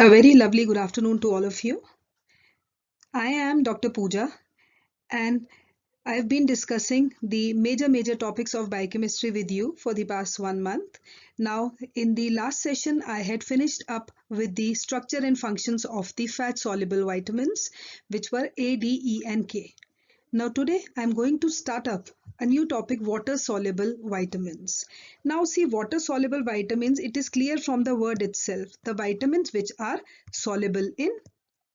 A very lovely good afternoon to all of you. I am Dr. Pooja, and I've been discussing the major topics of biochemistry with you for the past 1 month. Now, in the last session, I had finished up with the structure and functions of the fat soluble vitamins, which were A, D, E, and K. Now, today I'm going to start up a new topic, water soluble vitamins. Now, see, water soluble vitamins, it is clear from the word itself, the vitamins which are soluble in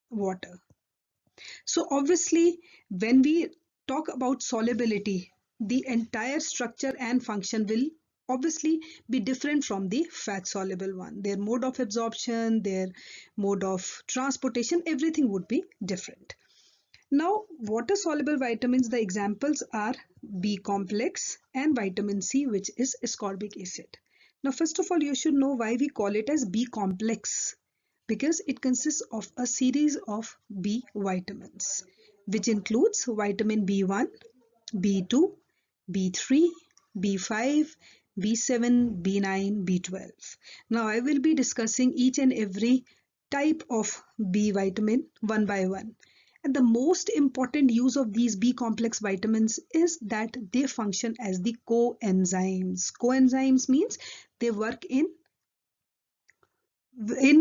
water. So obviously, when we talk about solubility, the entire structure and function will obviously be different from the fat soluble one. Their mode of absorption, their mode of transportation, everything would be different. Now, water soluble vitamins, the examples are B complex and vitamin C, which is ascorbic acid. Now, first of all, you should know why we call it as B complex, because it consists of a series of B vitamins, which includes vitamin B1, B2, B3, B5, B7, B9, B12. Now I will be discussing each and every type of B vitamin one by one. And the most important use of these B complex vitamins is that they function as the coenzymes. Coenzymes means they work in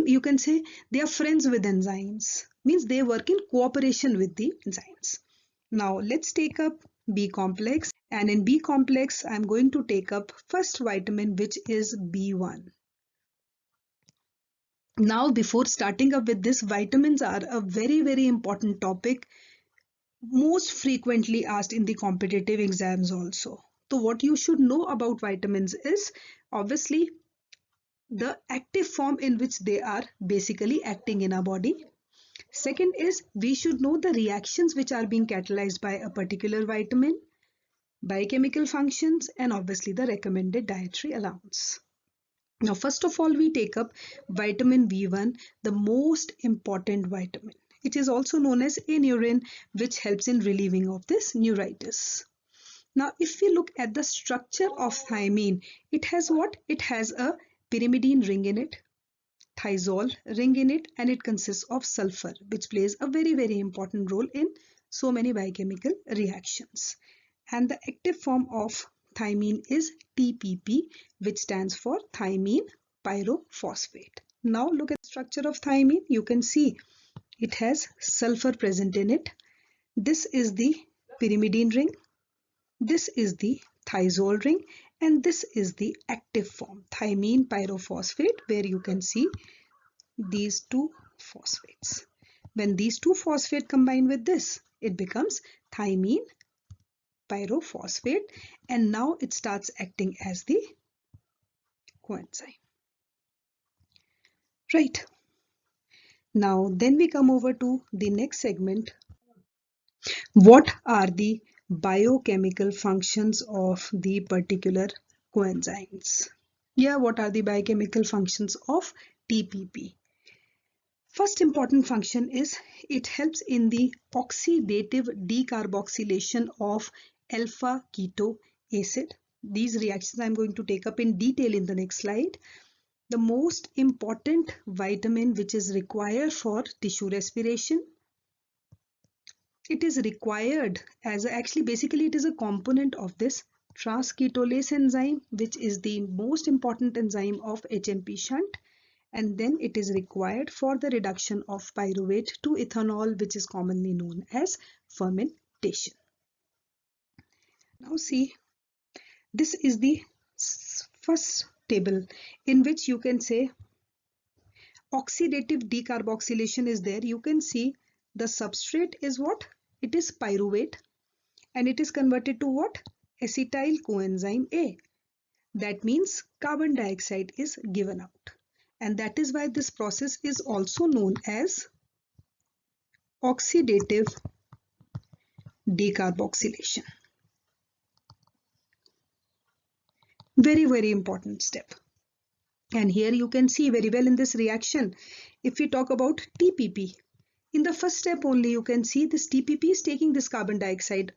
you can say they are friends with enzymes, means they work in cooperation with the enzymes. Now let's take up B complex, and in B complex I'm going to take up first vitamin, which is B1. Now before starting up with this, vitamins are a very important topic, most frequently asked in the competitive exams also. So what you should know about vitamins is obviously the active form in which they are basically acting in our body. Second is we should know the reactions which are being catalyzed by a particular vitamin, biochemical functions, and obviously the recommended dietary allowance. Now, first of all, we take up vitamin B1, the most important vitamin. It is also known as inurin, which helps in relieving of this neuritis. Now, if we look at the structure of thymine, it has what? It has a pyrimidine ring in it, thiazole ring in it, and it consists of sulfur, which plays a very important role in so many biochemical reactions. And the active form of thymine is TPP, which stands for thymine pyrophosphate. Now look at the structure of thymine. You can see it has sulfur present in it. This is the pyrimidine ring, this is the thiazole ring, and this is the active form, thymine pyrophosphate, where you can see these two phosphates. When these two phosphates combine with this, it becomes thymine pyrophosphate, and now it starts acting as the coenzyme. Right. Now then we come over to the next segment. What are the biochemical functions of the particular coenzymes? Yeah, what are the biochemical functions of TPP? First important function is it helps in the oxidative decarboxylation of alpha keto acid. These reactions I'm going to take up in detail in the next slide. The most important vitamin which is required for tissue respiration. It is required as basically it is a component of this transketolase enzyme, which is the most important enzyme of HMP shunt, and then it is required for the reduction of pyruvate to ethanol, which is commonly known as fermentation. Now see, this is the first table in which you can say oxidative decarboxylation is there. You can see the substrate is what? It is pyruvate, and it is converted to what? Acetyl coenzyme A. That means carbon dioxide is given out, and that is why this process is also known as oxidative decarboxylation. Very important step. And here you can see very well in this reaction, if we talk about TPP, in the first step only you can see this TPP is taking this carbon dioxide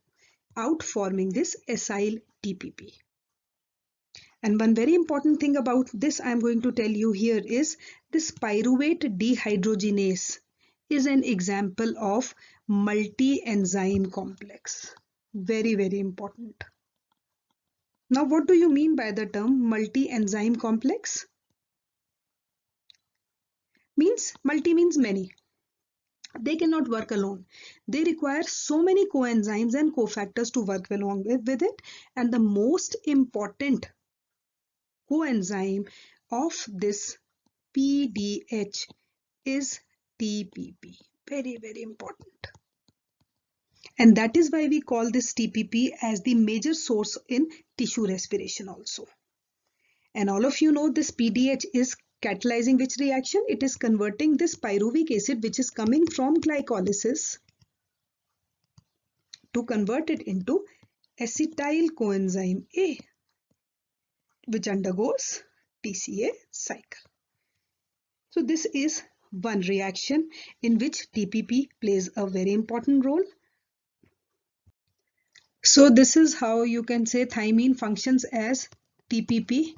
out, forming this acyl TPP. And one very important thing about this I'm going to tell you here is this pyruvate dehydrogenase is an example of multi-enzyme complex. Very, very important. Now, what do you mean by the term multi-enzyme complex? Multi means many. They cannot work alone. They require so many coenzymes and cofactors to work along with it. And the most important coenzyme of this PDH is TPP. Very, very important. And that is why we call this TPP as the major source in tissue respiration also. And all of you know this PDH is catalyzing which reaction? It is converting this pyruvic acid which is coming from glycolysis to convert it into acetyl coenzyme A, which undergoes TCA cycle. So this is one reaction in which TPP plays a very important role. So this is how you can say thymine functions as TPP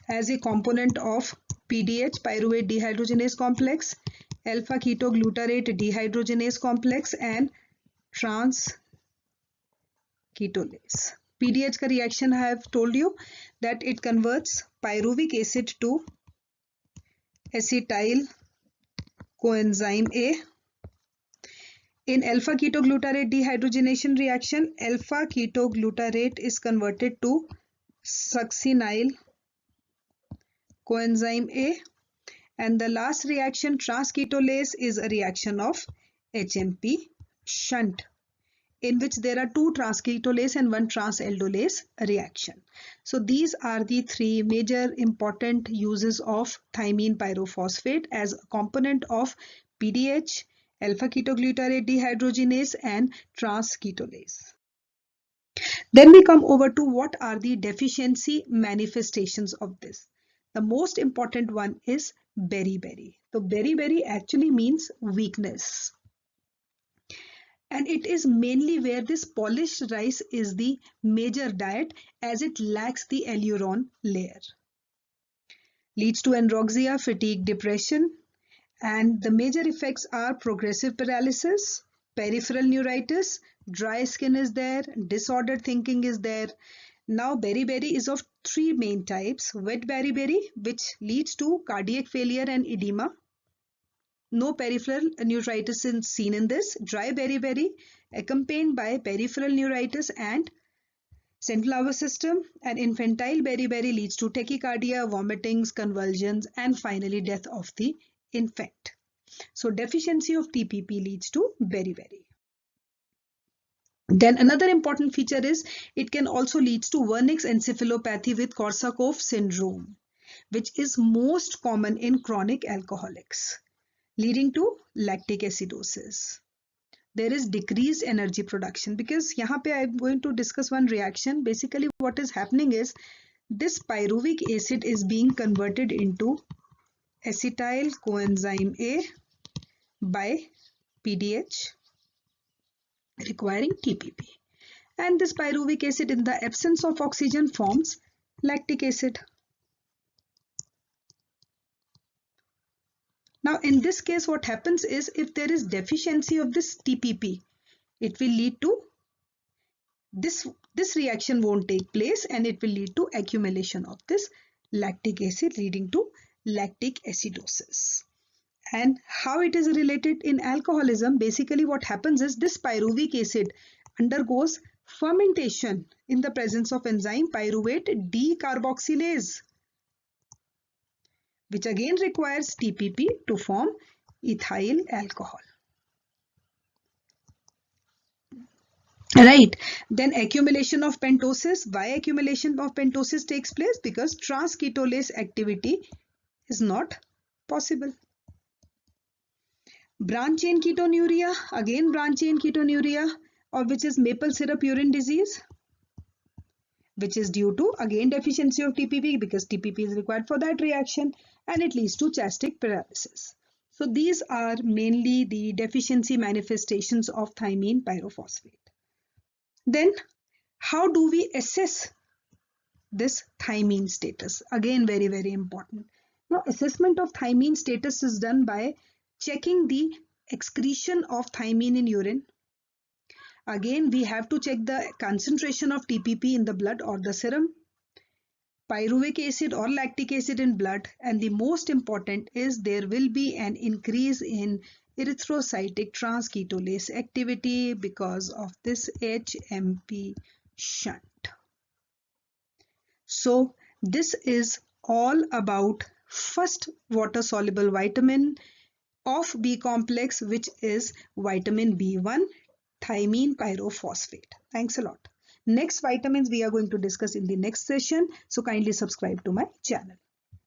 as a component of PDH, pyruvate dehydrogenase complex, alpha ketoglutarate dehydrogenase complex and trans ketolase. PDH का reaction I have told you that it converts pyruvic acid to acetyl coenzyme A. In alpha ketoglutarate dehydrogenation reaction, alpha ketoglutarate is converted to succinyl coenzyme A, and the last reaction transketolase is a reaction of HMP shunt in which there are two transketolase and one transaldolase reaction. So these are the three major important uses of thymine pyrophosphate as a component of PDH, alpha ketoglutarate dehydrogenase and transketolase. Then we come over to what are the deficiency manifestations of this. The most important one is beriberi. So beriberi actually means weakness. And it is mainly where this polished rice is the major diet as it lacks the aileron layer. Leads to anorexia, fatigue, depression, and the major effects are progressive paralysis, peripheral neuritis, dry skin is there, disordered thinking is there. Now beriberi is of three main types. Wet beriberi, which leads to cardiac failure and edema. No peripheral neuritis is seen in this. Dry beriberi accompanied by peripheral neuritis and central nervous system, and infantile beriberi leads to tachycardia, vomitings, convulsions, and finally death of the infant. So deficiency of TPP leads to beriberi. Then another important feature is it can also lead to Wernicke's encephalopathy with Korsakoff syndrome, which is most common in chronic alcoholics, leading to lactic acidosis. There is decreased energy production because यहाँ पे I'm going to discuss one reaction. Basically what is happening is this pyruvic acid is being converted into acetyl coenzyme A by PDH requiring TPP. And this pyruvic acid in the absence of oxygen forms lactic acid. Now in this case what happens is if there is deficiency of this TPP, it will lead to this reaction won't take place and it will lead to accumulation of this lactic acid leading to lactic acidosis. And how it is related in alcoholism, basically what happens is this pyruvic acid undergoes fermentation in the presence of enzyme pyruvate decarboxylase, which again requires TPP to form ethyl alcohol. Right, then accumulation of pentosis. Why accumulation of pentosis takes place? Because transketolase activity is not possible. Branch chain ketonuria, again branch chain ketonuria, or which is maple syrup urine disease, which is due to again deficiency of TPP because TPP is required for that reaction and it leads to chastic paralysis. So these are mainly the deficiency manifestations of thymine pyrophosphate. Then how do we assess this thymine status. Again, very, very important. Now, assessment of thymine status is done by checking the excretion of thymine in urine. Again, we have to check the concentration of TPP in the blood or the serum, pyruvic acid or lactic acid in blood, and the most important is there will be an increase in erythrocytic transketolase activity because of this HMP shunt. So this is all about first water soluble vitamin of B complex, which is vitamin B1, thymine pyrophosphate. Thanks a lot. Next vitamins we are going to discuss in the next session. So kindly subscribe to my channel.